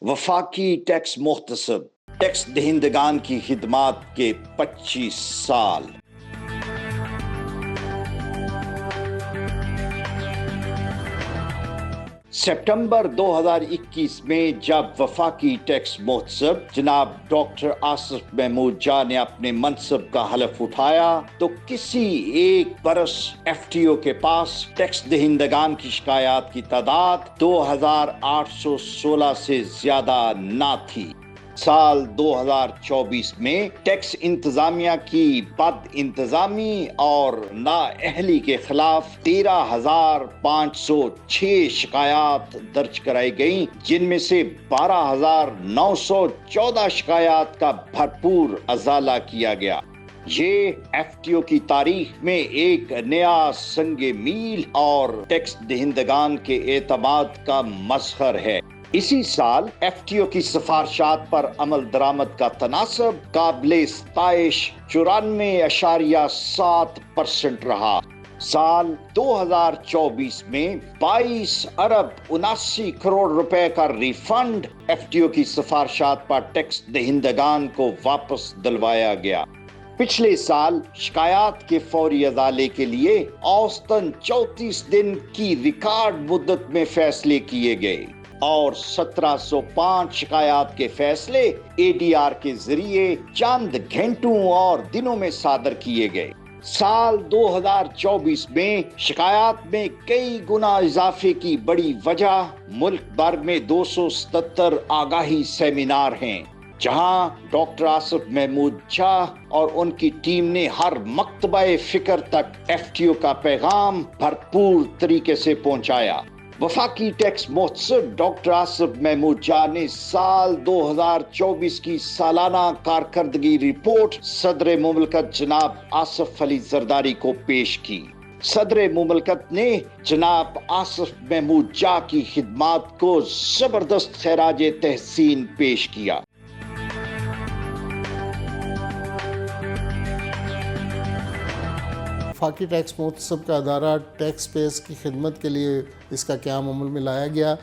وفاقی ٹیکس محتسب ٹیکس دہندگان کی خدمات کے 25 سال۔ سپٹمبر 2021 میں جب وفاقی ٹیکس محتسب جناب ڈاکٹر آصف محمود جا نے اپنے منصب کا حلف اٹھایا تو کسی ایک برس ایف ٹی او کے پاس ٹیکس دہندگان کی شکایات کی تعداد 2816 سے زیادہ نہ تھی۔ سال 2024 میں ٹیکس انتظامیہ کی بد انتظامی اور نااہلی کے خلاف 13,506 شکایات درج کرائی گئیں، جن میں سے 12,914 شکایات کا بھرپور ازالہ کیا گیا۔ یہ ایف ٹی او کی تاریخ میں ایک نیا سنگ میل اور ٹیکس دہندگان کے اعتماد کا مظہر ہے۔ اسی سال ایف ٹی او کی سفارشات پر عمل درآمد کا تناسب قابل ستائش 94.7% رہا۔ سال 2024 میں 22.79 ارب روپے کا ریفنڈ ایف ٹی او کی سفارشات پر ٹیکس دہندگان کو واپس دلوایا گیا۔ پچھلے سال شکایات کے فوری ازالے کے لیے اوسطاً 34 دن کی ریکارڈ مدت میں فیصلے کیے گئے اور 1705 شکایات کے فیصلے اے ڈی آر کے ذریعے چند گھنٹوں اور دنوں میں صادر کیے گئے۔ سال 2024 میں شکایات میں کئی گنا اضافے کی بڑی وجہ ملک بھر میں 277 آگاہی سیمینار ہیں، جہاں ڈاکٹر آصف محمود جا اور ان کی ٹیم نے ہر مکتبہ فکر تک ایف ٹی او کا پیغام بھرپور طریقے سے پہنچایا۔ وفاقی ٹیکس محتسب ڈاکٹر آصف محمود جا نے سال 2024 کی سالانہ کارکردگی رپورٹ صدر مملکت جناب آصف علی زرداری کو پیش کی۔ صدر مملکت نے جناب آصف محمود جا کی خدمات کو زبردست خراج تحسین پیش کیا۔ وفاقی ٹیکس محتسب کا ادارہ ٹیکس پیئرز کی خدمت کے لیے اس کا قیام عمل میں لایا گیا۔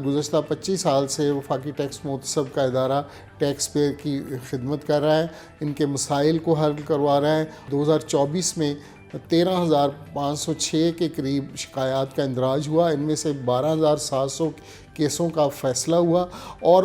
گزشتہ 25 سال سے وفاقی ٹیکس محتسب کا ادارہ ٹیکس پیئر کی خدمت کر رہا ہے، ان کے مسائل کو حل کروا رہا ہے۔ 2024 میں 13,506 کے قریب شکایات کا اندراج ہوا، ان میں سے 12,700 کیسوں کا فیصلہ ہوا اور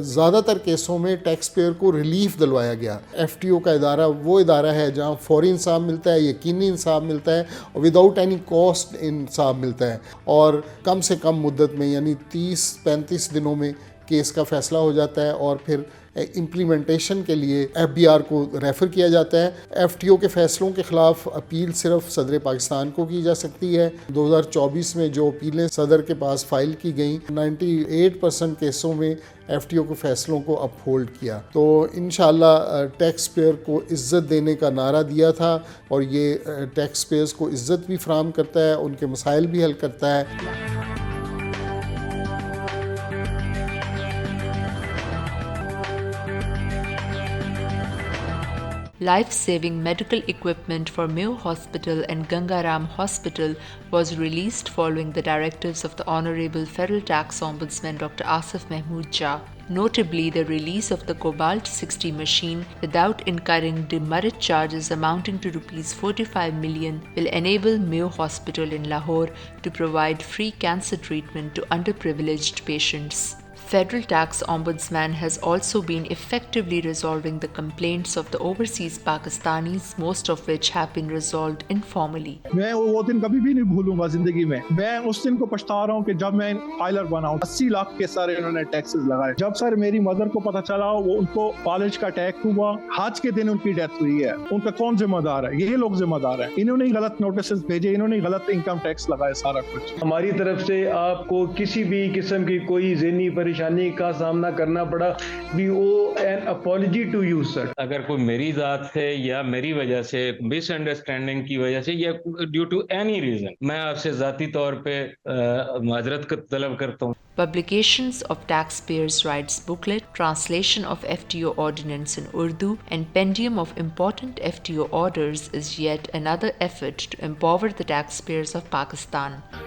زیادہ تر کیسوں میں ٹیکس پیئر کو ریلیف دلوایا گیا۔ ایف ٹی او کا ادارہ وہ ادارہ ہے جہاں فوری انصاف ملتا ہے، یقینی انصاف ملتا ہے اور وداؤٹ اینی کاسٹ انصاف ملتا ہے، اور کم سے کم مدت میں یعنی 30-35 دنوں میں کیس کا فیصلہ ہو جاتا ہے اور پھر امپلیمنٹیشن کے لیے ایف بی آر کو ریفر کیا جاتا ہے۔ ایف ٹی او کے فیصلوں کے خلاف اپیل صرف صدر پاکستان کو کی جا سکتی ہے۔ 2024 میں جو اپیلیں صدر کے پاس فائل کی گئیں، 98% کیسوں میں ایف ٹی او کے فیصلوں کو اپ ہولڈ کیا۔ تو انشاءاللہ ٹیکس پیئر کو عزت دینے کا نعرہ دیا تھا اور یہ ٹیکس پیئرز کو عزت بھی فراہم کرتا ہے، ان کے مسائل بھی حل کرتا ہے۔ Life-saving medical equipment for Mayo Hospital and Gangaram Hospital was released following the directives of the Honorable Federal Tax Ombudsman Dr. Asif Mahmood Jha. Notably, the release of the Cobalt 60 machine without incurring demerit charges amounting to Rs 45 million will enable Mayo Hospital in Lahore to provide free cancer treatment to underprivileged patients. Federal Tax Ombudsman has also been effectively resolving the complaints of the overseas Pakistanis, most of which have been resolved informally. میں وہ دن کبھی بھی نہیں بھولوں گا زندگی میں۔ میں اس دن کو پچھتا رہا ہوں کہ جب میں فائلر بنا ہوں۔ 80 لاکھ کے سر انہوں نے ٹیکسز لگائے۔ جب سر میری مدر کو پتہ چلا، وہ ان کو فالج کا اٹیک ہوا، حج کے دن ان کی ڈیتھ ہوئی ہے، ان کا کون ذمہ دار ہے؟ یہ لوگ ذمہ دار ہیں۔ انہوں نے غلط نوٹسز بھیجے، انہوں نے غلط انکم ٹیکس لگائے، سارا کچھ۔ ہماری طرف سے آپ کو کسی بھی قسم کی کوئی ذہنی پریشانی کا سامنا کرنا پڑا، we owe an apology to you sir۔ اگر کوئی میری ذات سے یا میری وجہ سے مس انڈرسٹینڈنگ کی وجہ سے یا ڈیو ٹو اینی ریزن، میں آپ سے ذاتی طور پہ معذرت طلب کرتا ہوں۔ Publications of Taxpayers' Rights Booklet, translation of FTO Ordinance in Urdu, and pendium of important FTO orders is yet another effort to empower the taxpayers of Pakistan.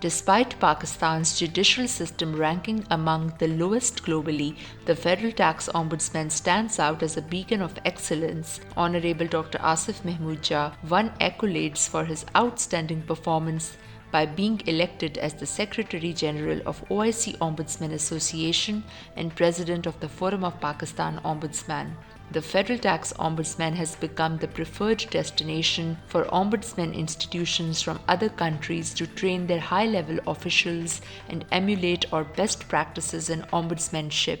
Despite Pakistan's judicial system ranking among the lowest globally, the Federal Tax Ombudsman stands out as a beacon of excellence. Honorable Dr. Asif Mahmood Jah won accolades for his outstanding performance by being elected as the Secretary General of OIC Ombudsman Association and President of the Forum of Pakistan Ombudsman. The Federal Tax Ombudsman has become the preferred destination for ombudsman institutions from other countries to train their high-level officials and emulate our best practices in ombudsmanship.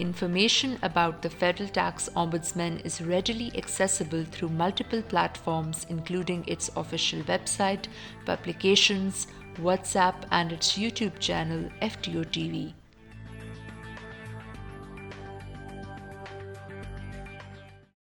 Information about the Federal Tax Ombudsman is readily accessible through multiple platforms, including its official website, publications, WhatsApp, and its YouTube channel, FTO TV.